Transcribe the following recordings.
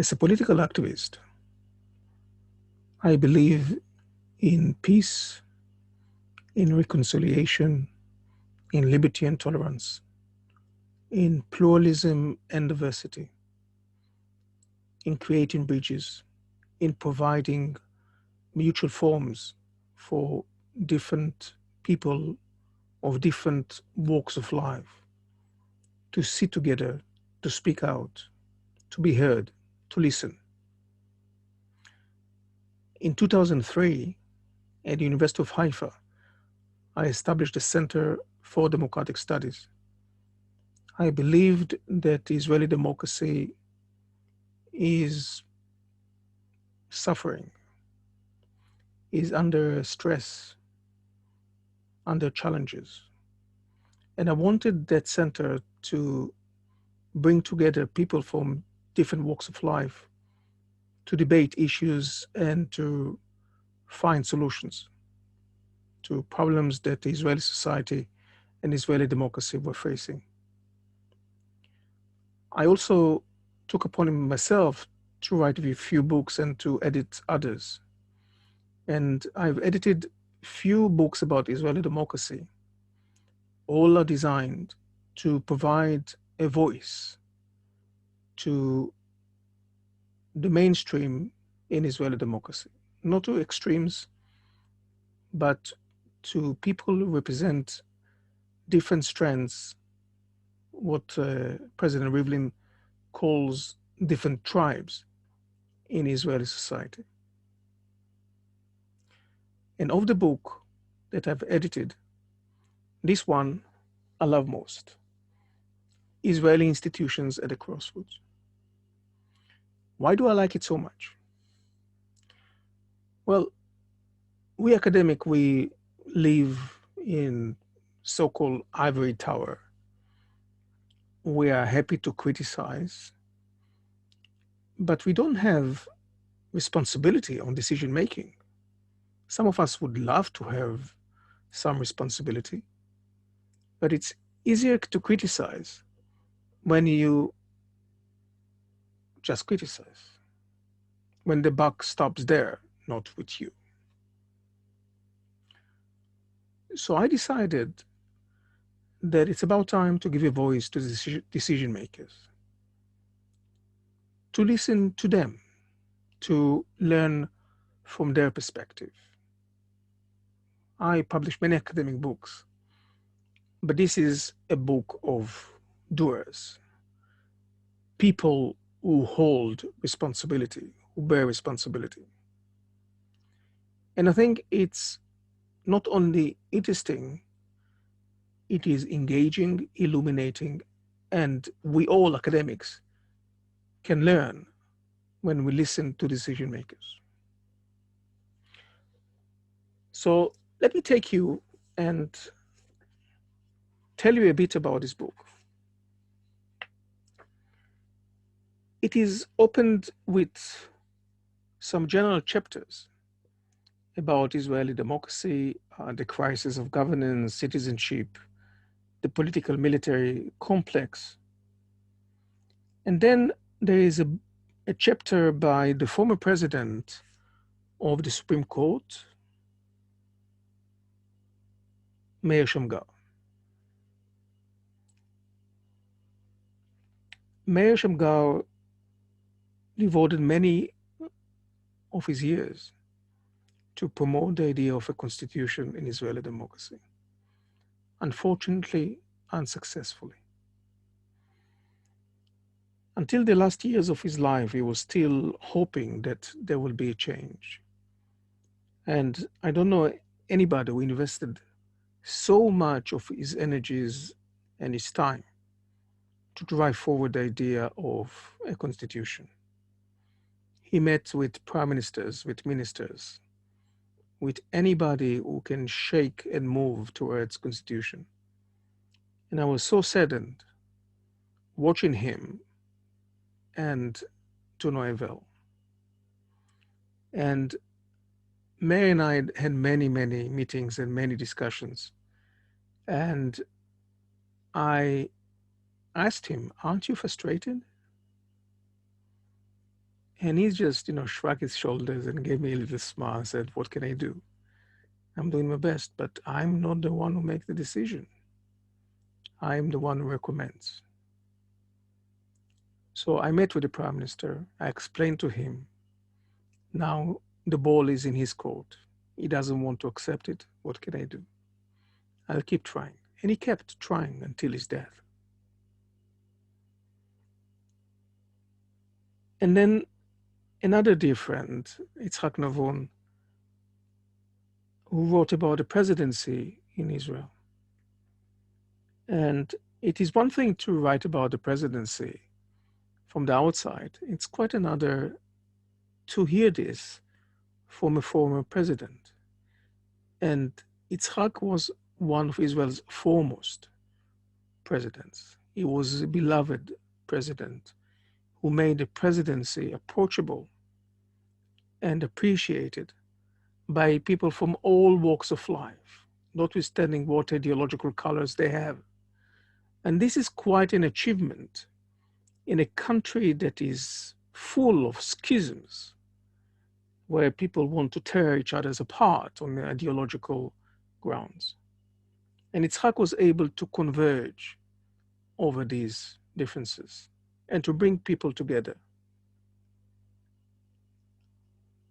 As a political activist, I believe in peace, in reconciliation, in liberty and tolerance, in pluralism and diversity, in creating bridges, in providing mutual forms for different people of different walks of life to sit together, to speak out, to be heard, to listen. In 2003, at the University of Haifa, I established a Center for Democratic Studies. I believed that Israeli democracy is suffering, is under stress, under challenges. And I wanted that center to bring together people from different walks of life to debate issues and to find solutions to problems that the Israeli society and Israeli democracy were facing. I also took upon myself to write a few books and to edit others. And I've edited few books about Israeli democracy. All are designed to provide a voice to the mainstream in Israeli democracy, not to extremes, but to people who represent different strands, what President Rivlin calls different tribes in Israeli society. And of the book that I've edited, this one I love most, Israeli Institutions at the Crossroads. Why do I like it so much? Well, we academic, we live in so-called ivory tower. We are happy to criticize, but we don't have responsibility on decision making. Some of us would love to have some responsibility, but it's easier to criticize when you just criticize, when the buck stops there, not with you. So I decided that it's about time to give a voice to the decision makers, to listen to them, to learn from their perspective. I publish many academic books, but this is a book of doers, people who hold responsibility, who bear responsibility. And I think it's not only interesting, it is engaging, illuminating, and we all academics can learn when we listen to decision makers. So let me take you and tell you a bit about this book. It is opened with some general chapters about Israeli democracy, the crisis of governance, citizenship, the political military complex. And then there is a chapter by the former president of the Supreme Court, Meir Shamgar. Meir Shamgar devoted many of his years to promote the idea of a constitution in Israeli democracy. Unfortunately, unsuccessfully. Until the last years of his life, he was still hoping that there will be a change. And I don't know anybody who invested so much of his energies and his time to drive forward the idea of a constitution. He met with prime ministers, with ministers, with anybody who can shake and move towards constitution. And I was so saddened watching him and to no avail. And Mary and I had many, many meetings and many discussions. And I asked him, aren't you frustrated? And he just, shrugged his shoulders and gave me a little smile and said, what can I do? I'm doing my best, but I'm not the one who makes the decision. I'm the one who recommends. So I met with the Prime Minister. I explained to him, now the ball is in his court. He doesn't want to accept it. What can I do? I'll keep trying. And he kept trying until his death. And then another dear friend, Yitzhak Navon, who wrote about the presidency in Israel. And it is one thing to write about the presidency from the outside. It's quite another to hear this from a former president. And Yitzhak was one of Israel's foremost presidents. He was a beloved president who made the presidency approachable and appreciated by people from all walks of life, notwithstanding what ideological colors they have. And this is quite an achievement in a country that is full of schisms, where people want to tear each other apart on the ideological grounds. And Yitzhak was able to converge over these differences and to bring people together.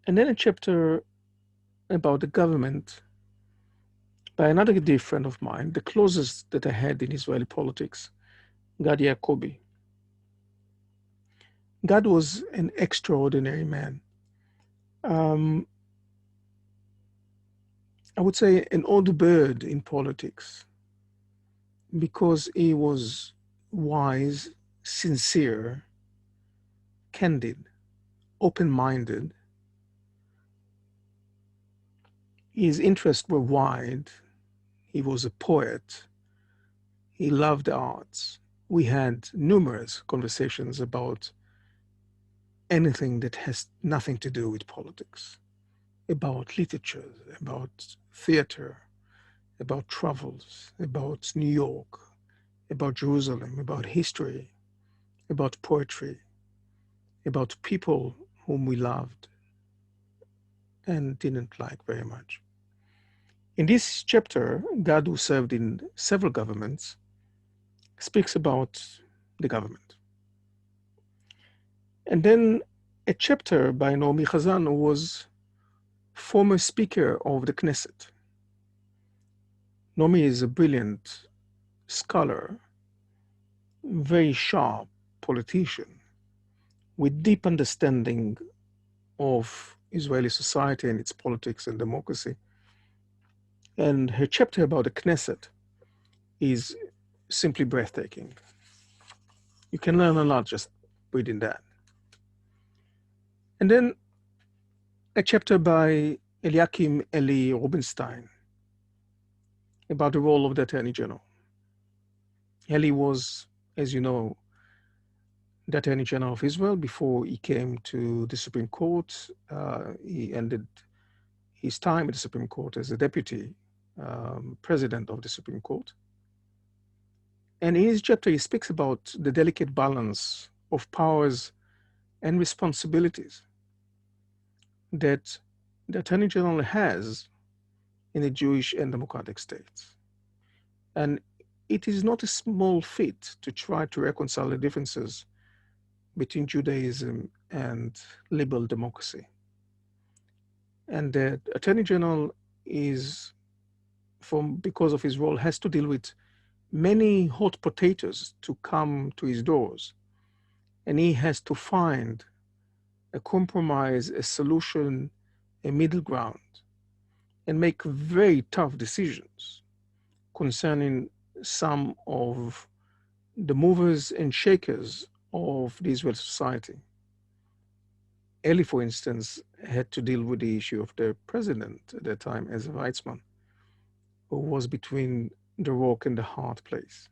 And then a chapter about the government by another dear friend of mine, the closest that I had in Israeli politics, Gad Yacobi. Gad was an extraordinary man. I would say an odd bird in politics because he was wise, sincere, candid, open-minded. His interests were wide. He was a poet. He loved the arts. We had numerous conversations about anything that has nothing to do with politics, about literature, about theater, about travels, about New York, about Jerusalem, about history, about poetry, about people whom we loved and didn't like very much. In this chapter, Gad, who served in several governments, speaks about the government. And then a chapter by Naomi Chazan, who was former speaker of the Knesset. Naomi is a brilliant scholar, very sharp politician, with deep understanding of Israeli society and its politics and democracy. And her chapter about the Knesset is simply breathtaking. You can learn a lot just reading that. And then a chapter by Eliakim Eli Rubinstein about the role of the Attorney General. Eli was, as you know, the Attorney General of Israel before he came to the Supreme Court. He ended his time at the Supreme Court as a deputy president of the Supreme Court. And in his chapter, he speaks about the delicate balance of powers and responsibilities that the Attorney General has in the Jewish and democratic states. And it is not a small feat to try to reconcile the differences between Judaism and liberal democracy. And the Attorney General is, because of his role, has to deal with many hot potatoes to come to his doors. And he has to find a compromise, a solution, a middle ground, and make very tough decisions concerning some of the movers and shakers of the Israeli society. Eli, for instance, had to deal with the issue of the president at that time, Ezra Weizmann, who was between the rock and the hard place.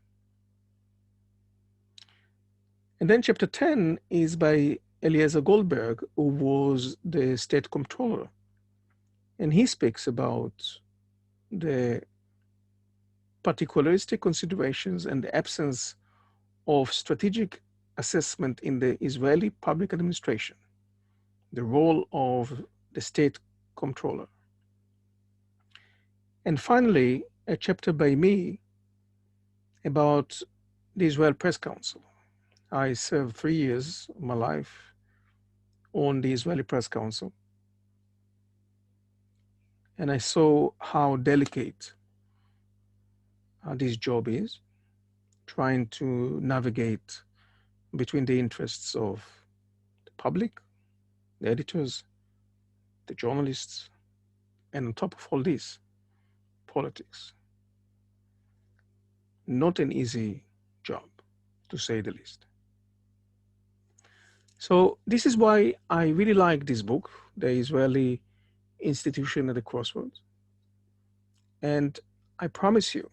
And then chapter 10 is by Eliezer Goldberg, who was the State Comptroller. And he speaks about the particularistic considerations and the absence of strategic assessment in the Israeli public administration the role of the State Comptroller. And finally, a chapter by me about the Israel Press Council. I served 3 years of my life on the Israeli Press Council, and I saw how delicate this job is, trying to navigate between the interests of the public, the editors, the journalists, and on top of all this, politics. Not an easy job, to say the least. So this is why I really like this book, The Israeli Institution at the Crossroads. And I promise you,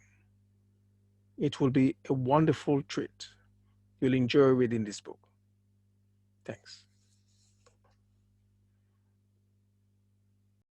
it will be a wonderful treat. You'll enjoy reading this book. Thanks.